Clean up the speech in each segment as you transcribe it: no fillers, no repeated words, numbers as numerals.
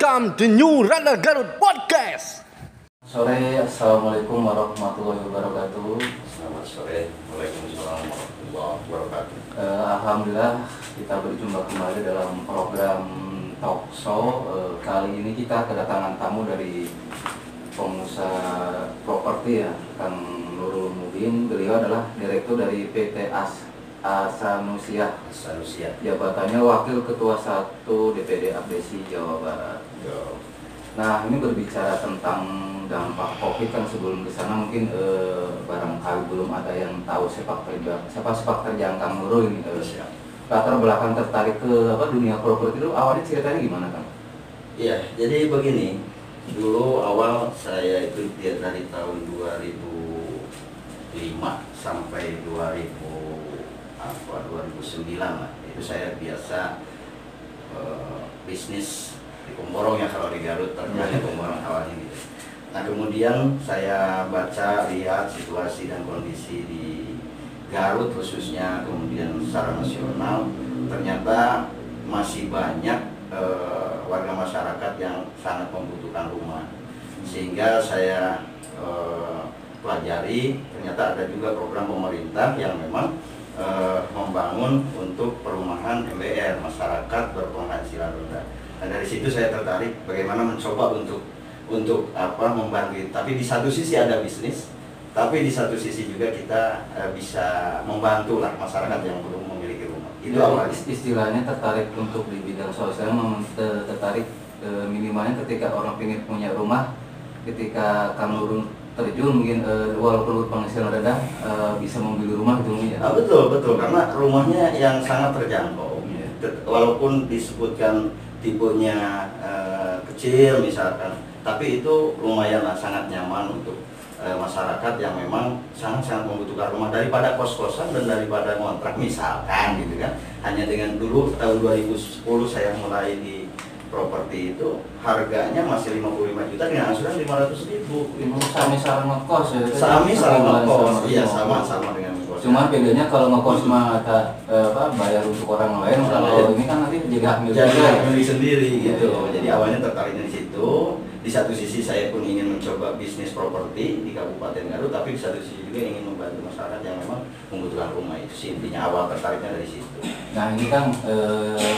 Welcome to New Runner Garut Podcast. Sore, assalamualaikum warahmatullahi wabarakatuh. Selamat sore, waalaikumsalam warahmatullahi wabarakatuh. Alhamdulillah kita berjumpa kembali dalam program talk show. Kali ini kita kedatangan tamu dari pengusaha properti ya, Kang Nurul Mubin. Beliau adalah direktur dari PT Asanusiah. Jabatannya Wakil Ketua 1 DPD Abdesi Jawa Barat. Nah, ini berbicara tentang dampak Covid kan. Sebelum ke sana mungkin barangkali belum ada yang tahu sepak terjang Kang Nurul ini. Latar belakang tertarik ke dunia properti itu awalnya ceritanya gimana, Kang? Iya, jadi begini. Dulu awal saya itu dari tahun 2005 sampai 2009 lah. Itu saya biasa bisnis di Pemborong ya, kalau di Garut terjadi Pemborong awalnya gitu. Nah, kemudian saya baca, lihat situasi dan kondisi di Garut khususnya, kemudian secara nasional, ternyata masih banyak warga masyarakat yang sangat membutuhkan rumah. Sehingga saya pelajari, ternyata ada juga program pemerintah yang memang membangun untuk perumahan MBR, masyarakat berpenghasilan rendah. Nah, dari situ saya tertarik bagaimana mencoba untuk membantu. Tapi di satu sisi ada bisnis, tapi di satu sisi juga kita bisa membantu lah masyarakat yang belum memiliki rumah. Itu awalnya. Istilahnya tertarik untuk di bidang sosial, tertarik minimalnya ketika orang ingin punya rumah, ketika Kang Nurul terjun mungkin walaupun penghasilan rendah bisa membeli rumah gitu ya. Betul, karena rumahnya yang sangat terjangkau. Walaupun disebutkan tipenya kecil misalkan, tapi itu lumayanlah sangat nyaman untuk masyarakat yang memang sangat membutuhkan rumah, daripada kos-kosan dan daripada kontrak misalkan gitu kan. Hanya dengan dulu tahun 2010 saya mulai di properti itu, harganya masih 55 juta dengan angsuran 500.000. Sami sarang ngekos ya. Sami sarang ngekos. Iya, sama dengan ngekos. Cuma bedanya kalau ngekos mah bayar untuk orang lain, kalau ini kan nanti jadi milik sendiri gitu. Jadi awalnya tertariknya di situ. Di satu sisi saya pun ingin mencoba bisnis properti di Kabupaten Garut, tapi di satu sisi juga ingin membantu masyarakat yang memang membutuhkan rumah. Itu sih intinya awal tertariknya dari situ. Nah, ini kan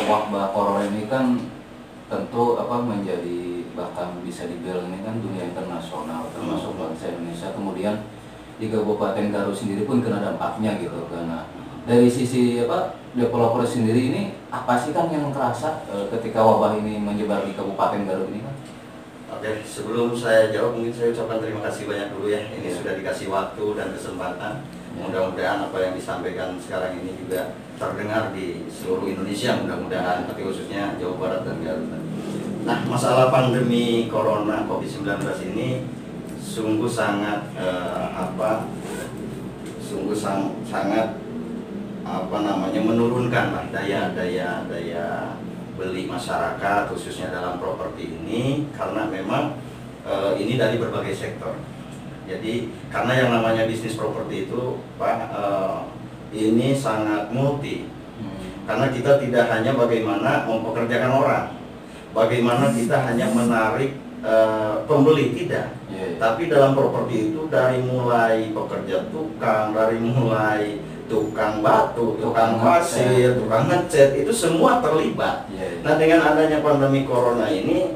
wabah corona ini kan tentu menjadi, bahkan bisa dibilang ini kan dunia internasional, termasuk bangsa Indonesia. Kemudian di Kabupaten Garut sendiri pun kena dampaknya gitu. Karena dari sisi developer sendiri ini apa sih kan yang terasa ketika wabah ini menyebar di Kabupaten Garut ini kan? Oke, sebelum saya jawab mungkin saya ucapkan terima kasih banyak dulu ya. Ini sudah dikasih waktu dan kesempatan. Mudah-mudahan apa yang disampaikan sekarang ini juga terdengar di seluruh Indonesia, mudah-mudahan, tapi khususnya Jawa Barat dan Garut. Nah, masalah pandemi Corona COVID-19 ini sungguh sangat menurunkan lah daya beli masyarakat khususnya dalam properti ini, karena memang ini dari berbagai sektor. Jadi karena yang namanya bisnis properti itu ini sangat multi, karena kita tidak hanya bagaimana mempekerjakan orang, bagaimana kita hanya menarik pembeli, tidak. Tapi dalam properti itu dari mulai pekerja tukang, dari mulai tukang batu, tukang pasir, tukang ngecat, itu semua terlibat. Nah, dengan adanya pandemi Corona ini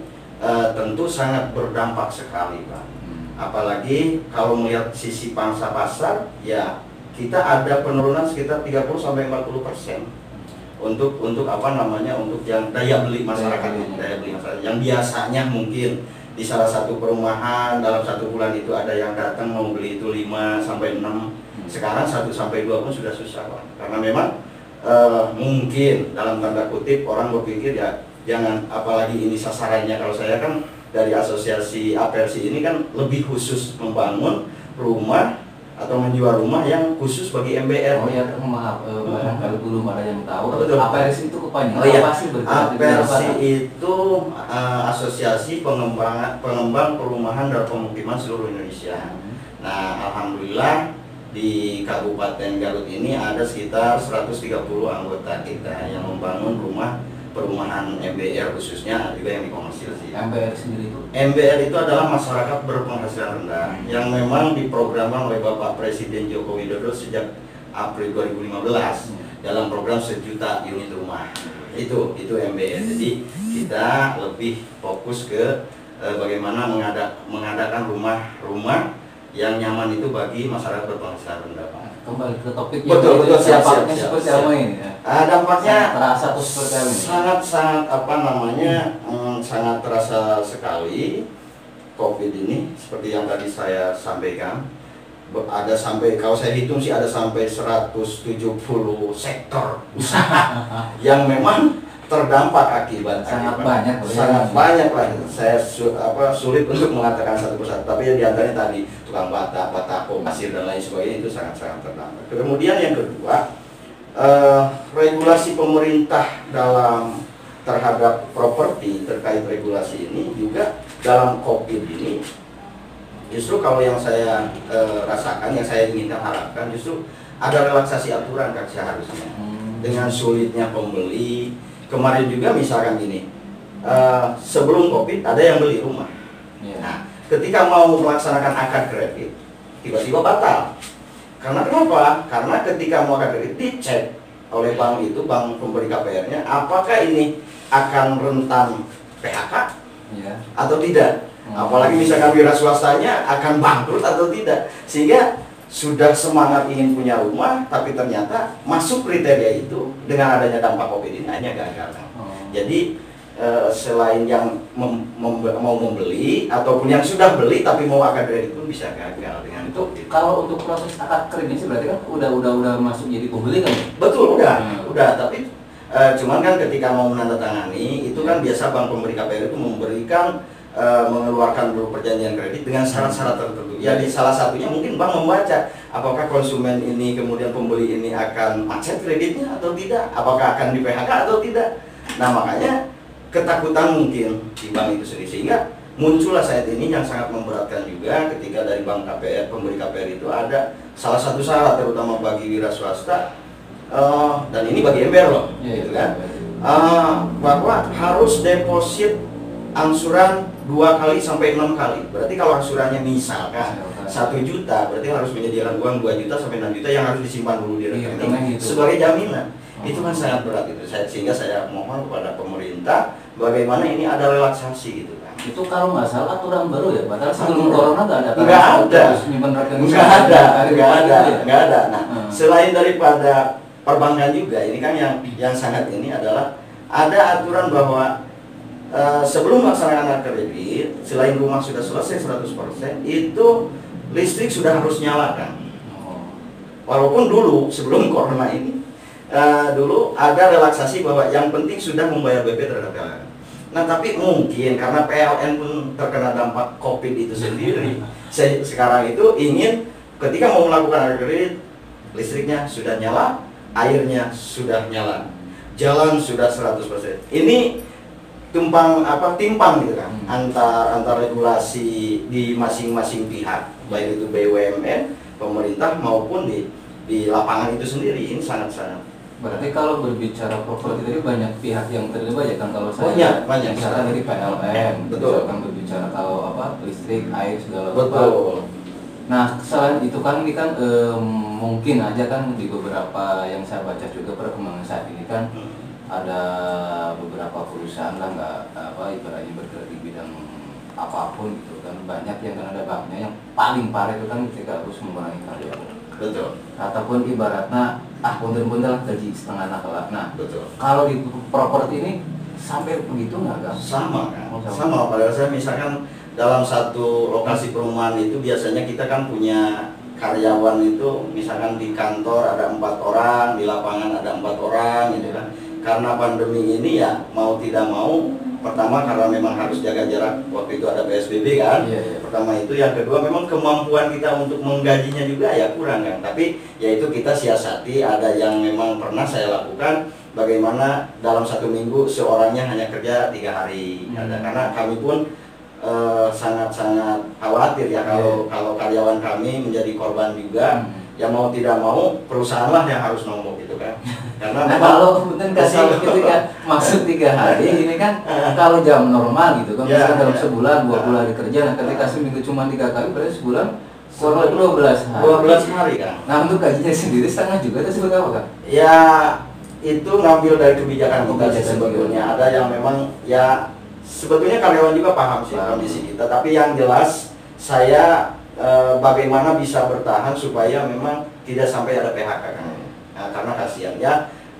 tentu sangat berdampak sekali, Pak. Apalagi kalau melihat sisi pangsa pasar, ya kita ada penurunan sekitar 30-40% untuk yang daya beli masyarakat, yang biasanya mungkin di salah satu perumahan dalam satu bulan itu ada yang datang mau beli itu 5-6, sekarang 1-2 pun sudah susah, Pak. Karena memang mungkin dalam tanda kutip orang berpikir ya jangan, apalagi ini sasarannya, kalau saya kan dari asosiasi Apersi ini kan lebih khusus membangun rumah atau menjual rumah yang khusus bagi MBR. Oh ya, maaf, barangkali belum ada yang tahu. Betul. Apersi itu kepanjangan apa sih? Apersi itu asosiasi pengembang perumahan dan pemukiman seluruh Indonesia. Nah, alhamdulillah di Kabupaten Garut ini ada sekitar 130 anggota kita yang membangun rumah perumahan MBR khususnya, juga yang di komersil sih. MBR sendiri itu? MBR itu adalah masyarakat berpenghasilan rendah yang memang diprogramkan oleh Bapak Presiden Joko Widodo sejak April 2015 dalam program 1 juta unit rumah. Itu MBR. Jadi kita lebih fokus ke bagaimana mengadakan rumah-rumah yang nyaman itu bagi masyarakat berpenghasilan rendah, Pak. Kembali ke topik Betul, siap. Seperti apa ini ya? Dampaknya terasa tuh seperti apa ini? Sangat sangat terasa sekali COVID ini, seperti yang tadi saya sampaikan. Ada sampai, kalau saya hitung sih ada sampai 170 sektor usaha yang memang terdampak akibat banyak lah. Saya sulit untuk mengatakan satu persatu, tapi yang diantaranya tadi tukang bata, batako, pasir dan lain sebagainya itu sangat terdampak. Kemudian yang kedua, regulasi pemerintah terhadap properti, terkait regulasi ini juga dalam COVID ini, justru kalau yang saya rasakan, yang saya inginkan harapkan, justru ada relaksasi aturan kan seharusnya. Dengan sulitnya pembeli, kemarin juga misalkan gini, sebelum COVID ada yang beli rumah. Nah, ketika mau melaksanakan akad kredit, tiba-tiba batal. Karena kenapa? Karena ketika mau akad kredit dicek oleh bank itu, bank pemberi KPR-nya, apakah ini akan rentan PHK atau tidak? Apalagi misalkan wira swastanya akan bangkrut atau tidak, sehingga sudah semangat ingin punya rumah, tapi ternyata masuk kriteria itu, dengan adanya dampak COVID ini hanya gagal. Jadi selain yang mau membeli ataupun yang sudah beli tapi mau akad kredit pun bisa gagal dengan itu. Kalau untuk proses akad kredit berarti kan udah masuk jadi pembeli kan? Betul, udah. Tapi cuman kan ketika mau menandatangani itu kan biasa bank pemberi KPR itu memberikan mengeluarkan dulu perjanjian kredit dengan syarat-syarat tertentu. Ya, di salah satunya mungkin bank membaca apakah konsumen ini, kemudian pembeli ini akan macet kreditnya atau tidak, apakah akan di PHK atau tidak. Nah, makanya ketakutan mungkin di bank itu sendiri, sehingga muncullah saat ini yang sangat memberatkan juga ketika dari bank KPR, pemberi KPR itu ada salah satu syarat terutama bagi wira swasta, dan ini bagi MBR loh, gitu kan, bahwa harus deposit angsuran 2 kali sampai 6 kali. Berarti kalau angsurannya misalkan 1 juta, berarti harus menyediakan uang 2 juta sampai 6 juta yang harus disimpan dulu di rekening sebagai jaminan. Itu kan sangat berat itu. Sehingga saya mohon kepada pemerintah bagaimana ini ada relaksasi gitu kan. Itu kalau nggak salah aturan baru ya, padahal sebelum corona nggak ada. Nggak ada. Nah, selain daripada perbankan juga, ini kan yang sangat ini adalah ada aturan bahwa sebelum melaksanakan kredit, selain rumah sudah selesai 100%, itu listrik sudah harus nyalakan. Walaupun dulu sebelum corona ini, dulu ada relaksasi bahwa yang penting sudah membayar BP terhadap PLN. Nah, tapi mungkin karena PLN pun terkena dampak COVID itu sendiri, sekarang itu ingin ketika mau melakukan kredit, listriknya sudah nyala, airnya sudah nyala, jalan sudah 100%. Ini timpang gitu kan, antar regulasi di masing-masing pihak, baik itu BUMN, pemerintah maupun di lapangan itu sendiri. Ini sangat-sangat. Berarti kalau berbicara properti tadi banyak pihak yang terlibat ya kan, kalau saya banyak misalkan dari PLN, misalkan berbicara kalau listrik, air segala macam. Nah, selain itu kan ini kan mungkin aja kan di beberapa yang saya baca juga perkembangan saat ini kan ada beberapa perusahaan lah ibaratnya bergerak di bidang apapun gitu kan, banyak yang kan ada banknya yang paling parah itu kan ketika harus mengurangi karyawan. Betul. Ataupun ibaratnya punten-punten lah gaji setengah nakal. Nah, betul. Kalau di properti ini sampai begitu nggak kan? Sama kan? Sama. Padahal saya misalkan dalam satu lokasi perumahan itu biasanya kita kan punya karyawan itu, misalkan di kantor ada 4 orang, di lapangan ada 4 orang gitu kan. Karena pandemi ini ya mau tidak mau, pertama karena memang harus jaga jarak, waktu itu ada PSBB kan. Pertama itu, yang kedua memang kemampuan kita untuk menggajinya juga ya kurang kan. Tapi ya itu kita siasati, ada yang memang pernah saya lakukan, bagaimana dalam 1 minggu seorangnya hanya kerja 3 hari. Karena kami pun sangat-sangat khawatir ya kalau karyawan kami menjadi korban juga. Ya mau tidak mau perusahaan lah yang harus nombok gitu kan. Karena Nah kalau punten kalau ketika masuk 3 hari ini kan kalau jam normal gitu kan, misalnya dalam sebulan 2 bulan kerja, nah ketika seminggu cuma 3 kali berarti sebulan kurang lebih 12 hari. 12 hari kan. Nah untuk gajinya sendiri setengah juga itu seperti apa kan? Ya itu ngambil dari kebijakan kita sih Kebijakan sebetulnya. juga. Ada yang memang ya sebetulnya karyawan juga paham sih kondisi kita. Tapi yang jelas saya bagaimana bisa bertahan supaya memang tidak sampai ada PHK kan. Nah, karena kasihan ya.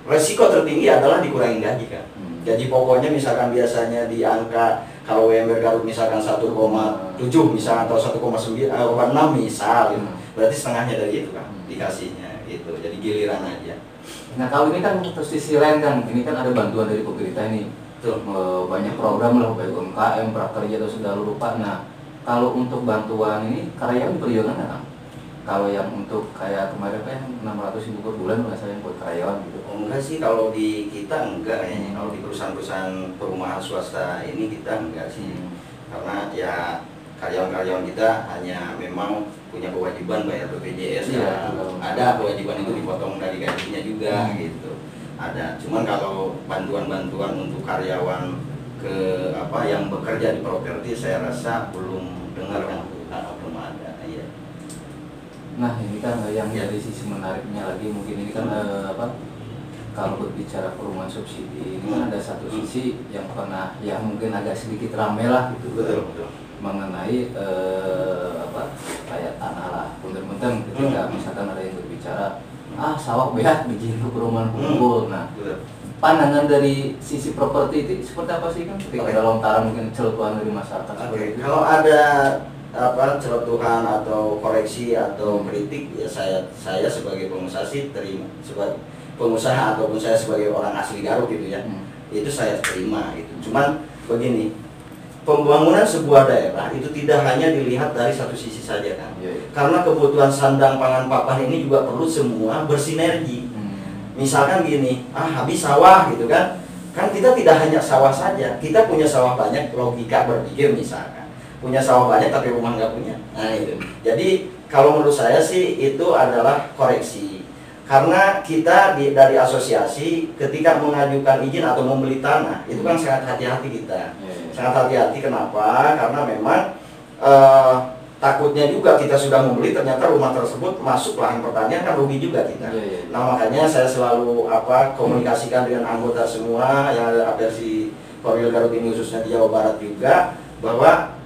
Resiko tertinggi adalah dikurangi gaji kan. Gaji pokoknya misalkan biasanya di angka kalau UMR Garut misalkan 1,7 misalkan atau 1,6 misal gitu. Berarti setengahnya dari itu kan dikasihnya gitu. Jadi giliran aja. Nah kalau ini kan untuk sisi lain kan, ini kan ada bantuan dari pemerintah ini. Betul. Banyak program lah, baik UMKM, prakerja atau sudah lupa. Nah kalau untuk bantuan ini karyawan diperjuangkan nggak kan? Kalau yang untuk kayak kemarin kan 600.000 per bulan nggak saya buat karyawan gitu. Oh, enggak sih kalau di kita enggak kayaknya. Kalau di perusahaan-perusahaan perumahan swasta ini kita enggak sih. Karena ya karyawan-karyawan kita hanya memang punya kewajiban bayar BPJS Iya, ada kewajiban itu dipotong dari gajinya juga gitu. Ada. Cuman kalau bantuan-bantuan untuk karyawan ke apa yang bekerja di properti saya rasa belum dengar kan, belum ada. Iya. Nah ini kan yang dari sisi menariknya lagi mungkin ini kan kalau berbicara perumahan subsidi ini kan ada satu sisi yang pernah ya mungkin agak sedikit ramai lah gitu. Betul. Mengenai kayak tanah lah punten-punten ketika misalkan ada yang berbicara sawah behat bikin ke perumahan kumpul. Nah pandangan dari sisi properti itu seperti apa sih kan ketika ada lontaran mungkin celutuan dari masyarakat seperti itu? Kalau ada celotuhan atau koreksi atau kritik ya saya sebagai pengusaha sih terima, sebagai pengusaha ataupun saya sebagai orang asli Garut gitu ya, itu saya terima itu. Cuman begini, pembangunan sebuah daerah itu tidak hanya dilihat dari satu sisi saja kan, karena kebutuhan sandang pangan papan ini juga perlu semua bersinergi. Misalkan gini, habis sawah gitu kan kita tidak hanya sawah saja, kita punya sawah banyak, logika berpikir misalkan punya sawah banyak tapi rumah nggak punya. Nah itu. Jadi kalau menurut saya sih itu adalah koreksi. Karena kita dari asosiasi ketika mengajukan izin atau membeli tanah itu kan sangat hati-hati kita. Sangat hati-hati kenapa? Karena memang takutnya juga kita sudah membeli ternyata rumah tersebut masuk lahan pertanian kan rugi juga kita. Nah makanya saya selalu komunikasikan dengan anggota semua yang ada APRSI Korwil Garut ini khususnya di Jawa Barat juga bahwa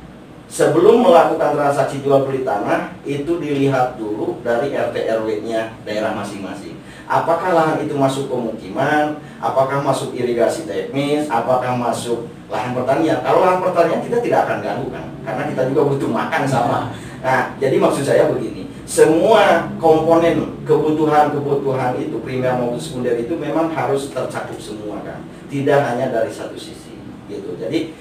sebelum melakukan transaksi jual beli tanah itu dilihat dulu dari RT RW-nya daerah masing-masing. Apakah lahan itu masuk pemukiman, apakah masuk irigasi teknis, apakah masuk lahan pertanian. Kalau lahan pertanian kita tidak akan ganggu kan, karena kita juga butuh makan sama. Nah, jadi maksud saya begini, semua komponen kebutuhan itu primer maupun sekunder itu memang harus tercakup semua kan, tidak hanya dari satu sisi gitu. Jadi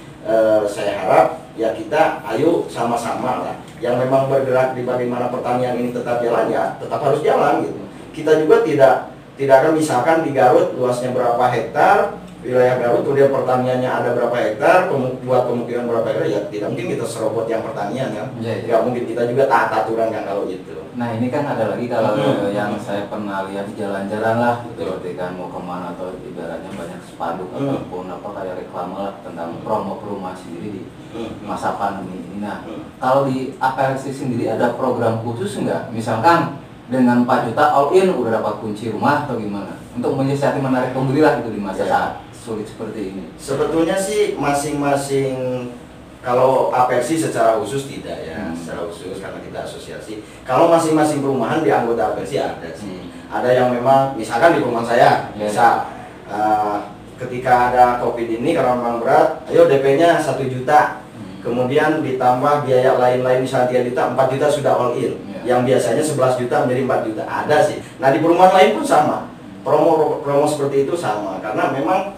saya harap ya kita ayo sama-sama lah yang memang bergerak di bagaimana pertanian ini tetap jalan ya tetap harus jalan gitu. Kita juga tidak akan misalkan di Garut luasnya berapa hektar wilayah Garut kemudian pertaniannya ada berapa hektar buat pemukiman berapa hektar ya tidak mungkin kita serobot yang pertanian kan. Nggak mungkin, kita juga taat aturan kan kalau gitu. Nah ini kan ada lagi kalau yang saya pernah lihat di jalan-jalan lah gitu, ketika mau kemana atau ibaratnya banyak spanduk ataupun kayak reklame lah tentang promo perumahan sendiri di masa pandemi ini. Nah kalau di APRSI sendiri ada program khusus nggak? Misalkan dengan 4 juta all in udah dapat kunci rumah atau gimana? Untuk menyiasati menarik pembeli lah itu di masa saat sulit seperti ini. Sebetulnya sih masing-masing. Kalau APRSI secara khusus tidak ya, secara khusus karena kita asosiasi. Kalau masing-masing perumahan di anggota APRSI ada sih. Ada yang memang, misalkan di perumahan saya, bisa ketika ada COVID ini karena memang berat, ayo DP-nya 1 juta. Kemudian ditambah biaya lain-lain misalnya 3 juta, 4 juta sudah all in. Yang biasanya 11 juta menjadi 4 juta, ada sih. Nah di perumahan lain pun sama, promo seperti itu sama. Karena memang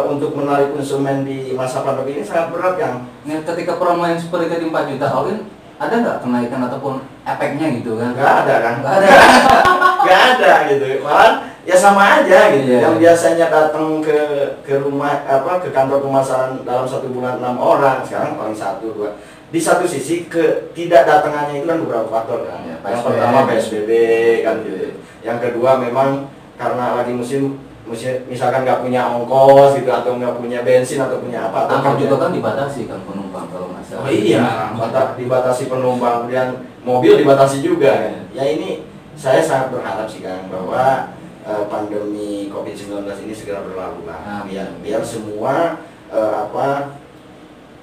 untuk menarik konsumen di masa pandemi ini sangat berat kan. Nah, ketika promo yang seperti tadi 4 juta all in, ada nggak kenaikan ataupun efeknya gitu kan? Nggak ada kan? Nggak ada gitu. Malah ya sama aja gitu. Yang biasanya datang ke rumah ke kantor pemasaran dalam 1 bulan 6 orang, sekarang paling 1 2. Di satu sisi ketidakdatangannya itu kan beberapa faktor kan. Yang pertama PSBB kan gitu. Yang kedua memang karena lagi musim misalkan nggak punya ongkos gitu atau nggak punya bensin atau punya apa. Angkot juga kan dibatasi kan penumpang kalau nggak salah. Oh iya, dibatasi penumpang dan mobil dibatasi juga. Ya ini saya sangat berharap sih Kang bahwa pandemi COVID-19 ini segera berlalu lah. Biar semua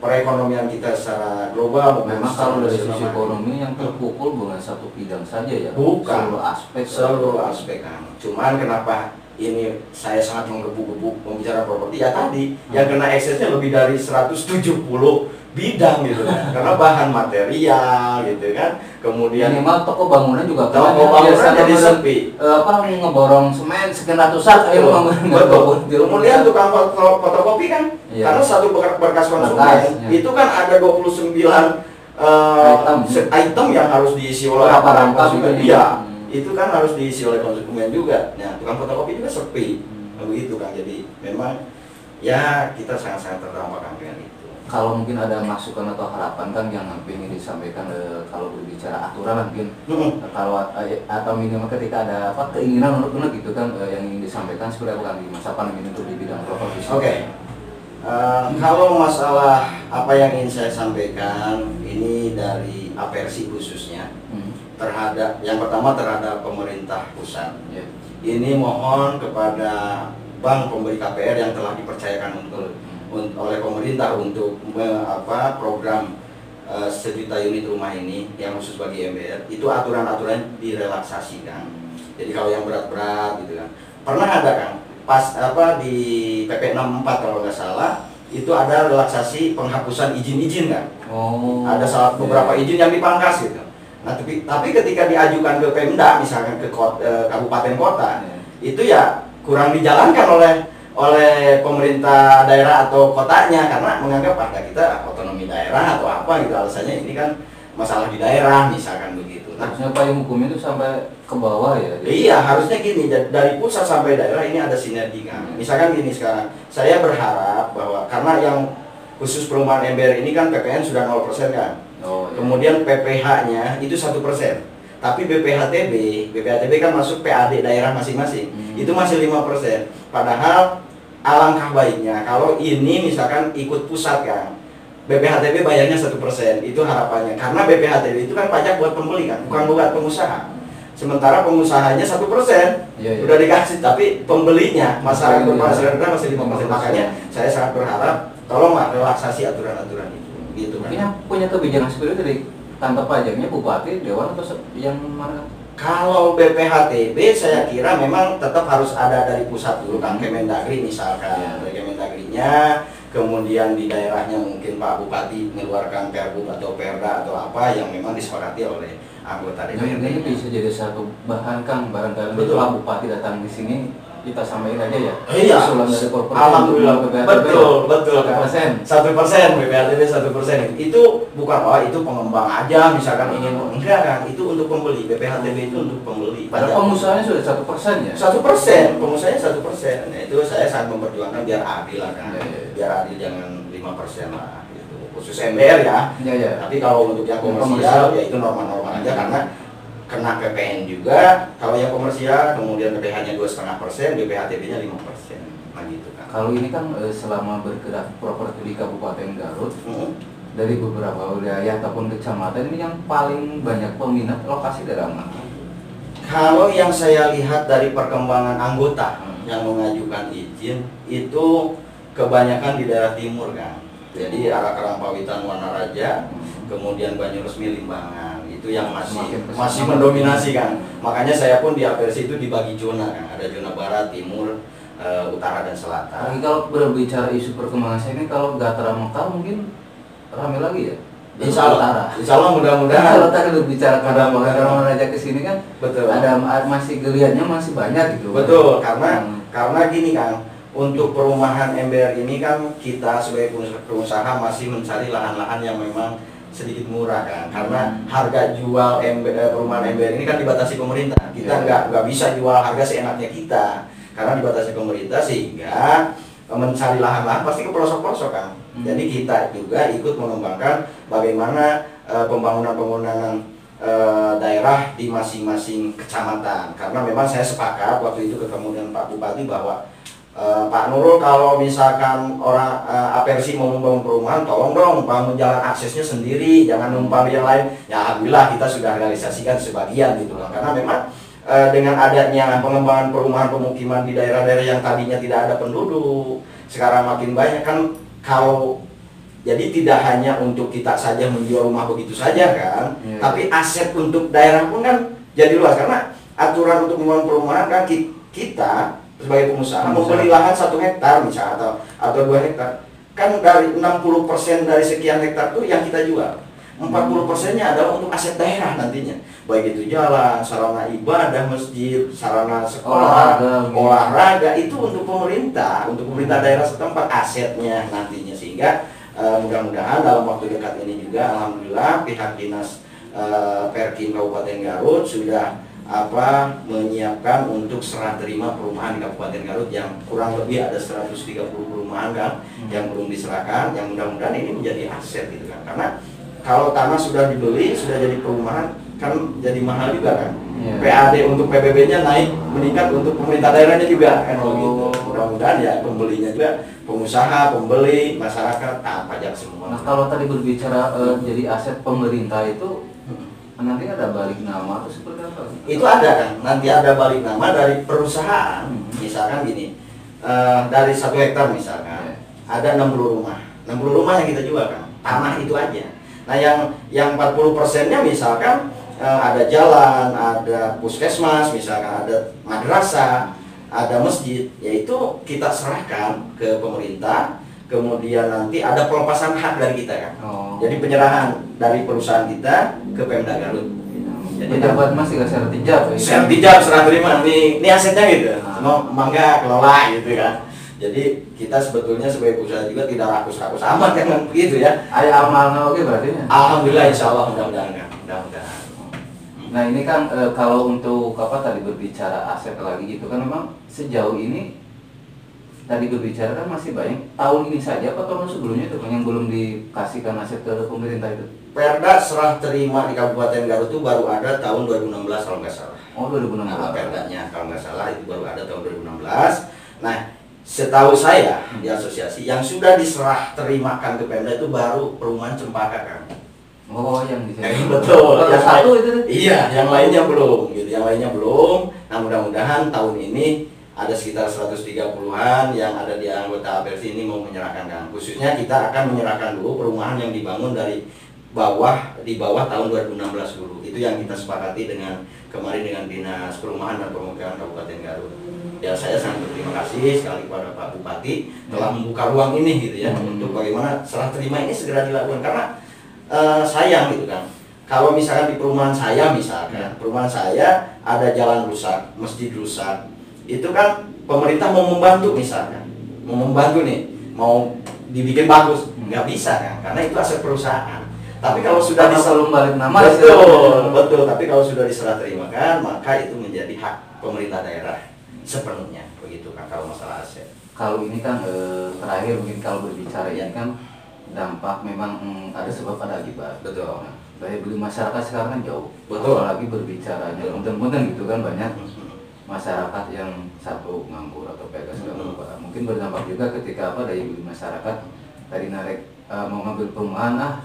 perekonomian kita secara global. Memang kalau dari sisi ekonomi yang terpukul bukan satu bidang saja ya. Bukan. Seluruh aspek Kang. Cuman kenapa ini saya sangat menggebu-gebu membicarakan properti ya tadi yang kena eksesnya lebih dari 170 bidang gitu kan. Karena bahan material gitu kan. Kemudian minimal toko bangunan juga toko bangunan jadi sepi. Ngeborong semen sekian ratusan betul. Kemudian tukang fotokopi kan. Karena satu berkas konsumen itu kan ada 29 item yang harus diisi oleh konsumen. Iya. Itu kan harus diisi oleh konsumen juga. Nah, tukang fotokopi juga sepi. Begitu kan. Jadi memang ya kita sangat-sangat terdampak dengan itu. Kalau mungkin ada masukan atau harapan kan yang ingin disampaikan kalau berbicara aturan mungkin kalau atau minimal ketika ada keinginan untuk gitu kan yang ingin disampaikan seperti apa kan di masa pandemi untuk di bidang properti. Oke. Kalau masalah apa yang ingin saya sampaikan ini dari apersi khususnya terhadap yang pertama terhadap pemerintah pusat. Ini mohon kepada bank pemberi KPR yang telah dipercayakan oleh pemerintah untuk program 1 juta unit rumah ini yang khusus bagi MBR itu aturan-aturan direlaksasikan. Jadi kalau yang berat-berat gitu kan pernah ada kan pas di PP 64 kalau nggak salah itu ada relaksasi penghapusan izin-izin kan. Ada beberapa izin yang dipangkas gitu. Nah tapi ketika diajukan ke Pemda misalkan ke kabupaten kota itu ya kurang dijalankan oleh pemerintah daerah atau kotanya karena menganggap kita otonomi daerah atau apa gitu alasannya ini kan masalah di daerah misalkan begitu. Harusnya payung hukumnya itu sampai ke bawah ya. Iya harusnya gini dari pusat sampai daerah ini ada sinergi kan. Misalkan gini sekarang saya berharap bahwa karena yang khusus perumahan MBR ini kan PPN sudah 0% kan. Kemudian PPH-nya itu 1%. Tapi BPHTB kan masuk PAD daerah masing-masing. Itu masih 5%. Padahal alangkah baiknya kalau ini misalkan ikut pusat kan. BPHTB bayarnya 1%. Itu harapannya. Karena BPHTB itu kan pajak buat pembeli kan, bukan buat pengusaha. Sementara pengusahanya 1%. Udah dikasih, tapi pembelinya masyarakat berpenghasilan rendah masih 5%. Makanya saya sangat berharap tolonglah relaksasi aturan-aturan itu. Gitu kan. Mungkin punya kebijakan seperti itu dari kantor pajaknya bupati, dewan atau yang mana? Kalau BPHTB saya kira memang tetap harus ada dari pusat dulu kan Kemendagri misalkan. Dari Kemendagrinya, kemudian di daerahnya mungkin Pak Bupati mengeluarkan Pergub atau Perda atau apa yang memang disepakati oleh anggota DPRD. Ini bisa jadi satu bahan Kang barangkali Pak Bupati datang di sini kita sampaikan aja ya. Iya. Usulan dari korporasi. Alhamdulillah. Betul. 1%. 1% BPHTB 1%. Itu bukan itu pengembang aja misalkan ingin enggak kan itu untuk pembeli. BPHTB itu untuk pembeli. Padahal pengusahanya sudah 1% ya. 1%, pengusahanya 1%. Nah, itu saya sangat memperjuangkan biar adil lah kan. Biar adil jangan 5% lah gitu. Khusus MBR ya. Tapi kalau untuk yang komersial ya itu normal-normal aja karena kena PPN juga, kalau yang komersial kemudian PPH-nya 2,5%, BPHTB-nya 5%. Nah gitu kan. Kalau ini kan selama bergerak properti di Kabupaten Garut, dari beberapa wilayah ataupun kecamatan ini yang paling banyak peminat lokasi daerah mana? Kalau yang saya lihat dari perkembangan anggota yang mengajukan izin itu kebanyakan di daerah timur kan. Jadi arah Karangpawitan, Wanaraja, kemudian Banyuresmi, Limbangan itu yang masih mendominasi kan. Makanya saya pun di apersi itu dibagi zona kan. Ada zona barat, timur, utara dan selatan. Lagi kalau berbicara isu perkembangan saya ini kalau Gatra Mekar mungkin ramai lagi ya. Insya Allah mudah-mudahan. Kalau tadi berbicara kalau aja ke sini kan, betul. Ada masih geliatnya masih banyak gitu. Betul, karena gini kan, untuk perumahan MBR ini kan kita sebagai pengusaha masih mencari lahan-lahan yang memang sedikit murah kan, karena harga jual perumahan MBR ini kan dibatasi pemerintah. Kita nggak bisa jual harga seenaknya kita, karena dibatasi pemerintah sehingga mencari lahan-lahan pasti ke pelosok-pelosok kan. Jadi kita juga ikut mengembangkan bagaimana pembangunan daerah di masing-masing kecamatan. Karena memang saya sepakat waktu itu ketemu dengan Pak Bupati bahwa Pak Nurul, kalau misalkan orang Apersi mau membangun perumahan, tolong dong bangun jalan aksesnya sendiri, jangan numpang yang lain. Ya alhamdulillah kita sudah realisasikan sebagian gitu kan. Karena memang dengan adanya pengembangan perumahan pemukiman di daerah-daerah yang tadinya tidak ada penduduk, sekarang makin banyak kan. Kalau jadi tidak hanya untuk kita saja menjual rumah begitu saja kan, tapi aset untuk daerah pun kan jadi luas. Karena aturan untuk membangun perumahan kan kita sebagai pengusaha membeli lahan 1 hektar misalnya atau 2 hektar, kan dari 60% dari sekian hektar itu yang kita jual, 40%-nya adalah untuk aset daerah nantinya, baik itu jalan, sarana ibadah, masjid, sarana sekolah, olahraga itu untuk pemerintah daerah setempat asetnya nantinya. Sehingga mudah-mudahan dalam waktu dekat ini juga alhamdulillah pihak dinas Perkin Kabupaten Garut sudah menyiapkan untuk serah terima perumahan di Kabupaten Garut yang kurang lebih ada 130 perumahan kan yang belum diserahkan, yang mudah-mudahan ini menjadi aset gitu kan. Karena kalau tanah sudah dibeli, sudah jadi perumahan kan jadi mahal juga kan. PAD untuk PBB-nya naik, meningkat untuk pemerintah daerahnya juga kan gitu. Mudah-mudahan ya pembelinya juga pengusaha, pembeli, masyarakat, pajak semua. Nah, kalau tadi berbicara jadi aset pemerintah itu nanti ada balik nama atau seperti apa? Itu ada kan, nanti ada balik nama dari perusahaan. Misalkan gini, dari 1 hektar misalkan ada 60 rumah yang kita jual kan, tanah itu aja. Nah yang 40%-nya misalkan ada jalan, ada puskesmas, misalkan ada madrasah, ada masjid, yaitu kita serahkan ke pemerintah. Kemudian nanti ada pelepasan hak dari kita kan. Jadi penyerahan dari perusahaan kita ke Pemda Garut. Jadi dapat masih gak sertijab? Sertijab, serah terima, ini asetnya gitu. Mau mangga kelola gitu kan. Jadi kita sebetulnya sebagai perusahaan juga tidak rakus-rakus amat kan begitu ya. Ada amalnya oke berarti? Alhamdulillah, insya Allah mudah-mudahan kan. Mudah-mudahan. Nah ini kan kalau untuk tadi berbicara aset lagi gitu kan, memang sejauh ini tadi berbicara kan masih banyak tahun ini saja apa tahun sebelumnya itu yang belum dikasihkan aset ke pemerintah itu? Perda serah terima di Kabupaten Garut itu baru ada tahun 2016 kalau nggak salah. 2016. Nah, perdanya kalau nggak salah itu baru ada tahun 2016. Nah, setahu saya di asosiasi yang sudah diserah terimakan ke Pemda itu baru perumahan Cempaka kan. Yang di sini. Betul. Yang satu itu. Iya, yang lainnya belum gitu. Yang lainnya belum. Nah, mudah-mudahan tahun ini ada sekitar 130-an yang ada di anggota Apersi ini mau menyerahkan kan. Khususnya kita akan menyerahkan dulu perumahan yang dibangun dari di bawah tahun 2016 dulu. Itu yang kita sepakati kemarin dengan Dinas Perumahan dan Pemukiman Kabupaten Garut. Ya saya sangat berterima kasih sekali kepada Pak Bupati telah membuka ruang ini gitu ya untuk bagaimana serah terima ini segera dilakukan. Karena sayang gitu kan. Kalau misalkan di perumahan saya perumahan saya ada jalan rusak, masjid rusak, itu kan pemerintah mau membantu misalkan, mau dibikin bagus, nggak bisa kan, karena itu aset perusahaan. Tapi kalau sudah balik nama, betul. Tapi kalau sudah diserah terimakan, maka itu menjadi hak pemerintah daerah sepenuhnya, begitu kan kalau masalah aset. Kalau ini kan terakhir mungkin kalau berbicara ini kan dampak memang ada sebab ada akibat. Betul. Daya beli masyarakat sekarang kan jauh. Betul. Apalagi berbicaranya, punten-punten gitu kan banyak masyarakat yang satu nganggur atau PK segala macam. Mungkin berdampak juga ketika daya beli masyarakat tadi mau ngambil perumahan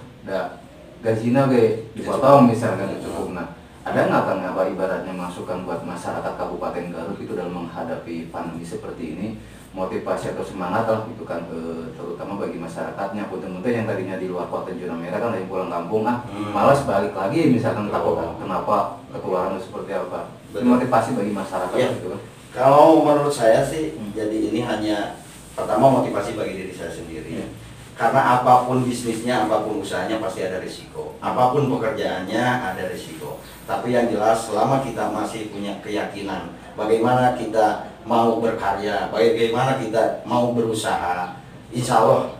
gajinya dipotong misalkan cukup. Nah, ada nggak kan ibaratnya masukan buat masyarakat Kabupaten Garut itu dalam menghadapi pandemi seperti ini, motivasi atau semangat lah gitu kan, terutama bagi masyarakatnya punten-punten yang tadinya di luar kota zona merah kan lagi pulang kampung malas balik lagi misalkan takut kenapa ketularan seperti apa. Motivasi bagi masyarakat ya, gitu kan. Kalau menurut saya sih jadi ini hanya pertama motivasi bagi diri saya sendiri. Karena apapun bisnisnya, apapun usahanya pasti ada risiko. Apapun pekerjaannya ada risiko. Tapi yang jelas selama kita masih punya keyakinan bagaimana kita mau berkarya, bagaimana kita mau berusaha, insya Allah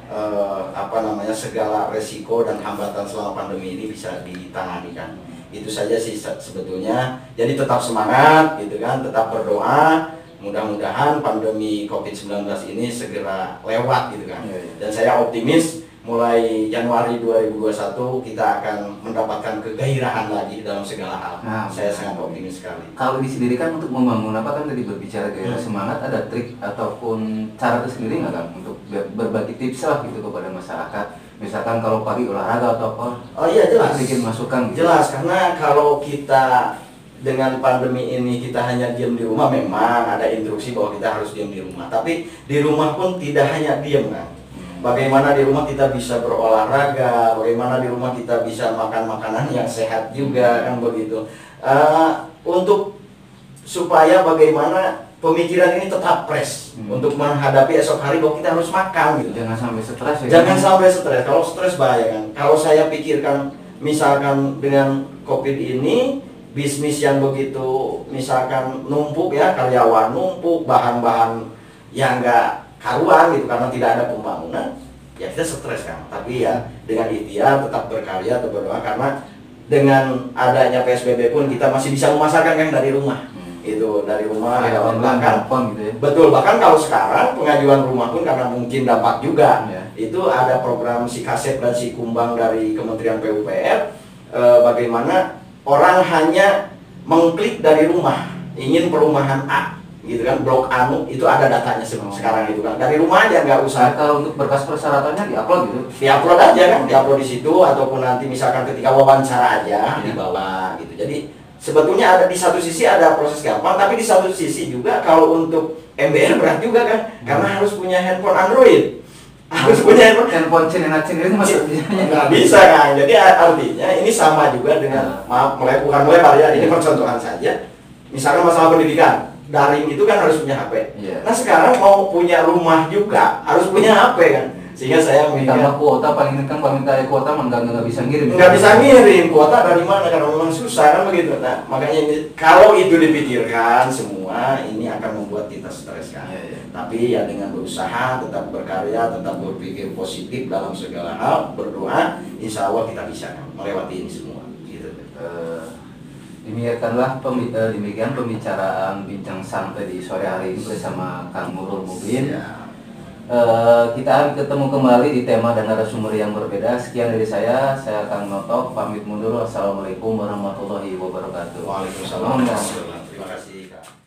segala risiko dan hambatan selama pandemi ini bisa ditangani kan. Itu saja sih sebetulnya. Jadi tetap semangat gitu kan, tetap berdoa. Mudah-mudahan pandemi COVID-19 ini segera lewat gitu kan. Dan saya optimis mulai Januari 2021 kita akan mendapatkan kegairahan lagi dalam segala hal. Nah, saya sangat optimis sekali. Kalau disendiri kan untuk membangun apa kan tadi berbicara gairah semangat, ada trik ataupun cara tersendiri nggak kan untuk berbagi tips lah gitu kepada masyarakat. Misalkan kalau pagi olahraga atau apa? Oh iya jelas. Bikin masukan. Gitu. Jelas, karena kalau kita dengan pandemi ini kita hanya diam di rumah, memang ada instruksi bahwa kita harus diam di rumah. Tapi di rumah pun tidak hanya diam kan. Bagaimana di rumah kita bisa berolahraga, bagaimana di rumah kita bisa makan makanan yang sehat juga kan begitu. Untuk supaya bagaimana pemikiran ini tetap fresh untuk menghadapi esok hari bahwa kita harus makan gitu. Jangan sampai stres ya. Jangan sampai stres. Kalau stres bahaya kan. Kalau saya pikirkan misalkan dengan COVID ini bisnis yang begitu misalkan numpuk ya, karyawan numpuk, bahan-bahan yang enggak karuan gitu karena tidak ada pembangunan, ya kita stres kan. Tapi ya dengan ikhtiar tetap berkarya, tetap berdoa, karena dengan adanya PSBB pun kita masih bisa memasarkan kan dari rumah. Itu dari rumah ya, bahkan gitu ya. Betul, bahkan kalau sekarang pengajuan rumah pun karena mungkin dampak juga ya. Itu ada program si Kasep dan si Kumbang dari Kementerian PUPR, bagaimana orang hanya mengklik dari rumah ingin perumahan A gitu kan, blok anu, itu ada datanya sekarang itu kan, dari rumah aja nggak usah. Kalau untuk berkas persyaratannya diupload gitu, diupload aja kan, diupload di situ, ataupun nanti misalkan ketika wawancara aja dibawa gitu. Jadi sebetulnya ada di satu sisi ada proses gampang, tapi di satu sisi juga kalau untuk MBR berat juga kan, karena harus punya handphone Android, harus punya handphone Cina-Cina itu maksudnya nggak bisa kan. Jadi artinya ini sama juga dengan, maaf bukan melebar ya, ini percontohan saja. Misalkan masalah pendidikan, daring itu kan harus punya HP. Nah sekarang mau punya rumah juga harus punya HP kan. Sehingga saya minta kuota, paling kan kalau minta kuota nggak bisa ngirim. Nggak bisa ngirim, kuota dari mana, karena memang susah kan begitu. Nah makanya ini, kalau itu dipikirkan semua ini akan membuat kita stres kan. Tapi ya dengan berusaha, tetap berkarya, tetap berpikir positif dalam segala hal, berdoa, insya Allah kita bisa kan melewati ini semua. Gitu. Demikian pembicaraan bincang santai di sore hari ini bersama Kang Nurul Mubin. Kita akan ketemu kembali di tema dan narasumber yang berbeda. Sekian dari saya Kang Notok, pamit mundur. Assalamualaikum warahmatullahi wabarakatuh. Waalaikumsalam. Terima kasih Kak.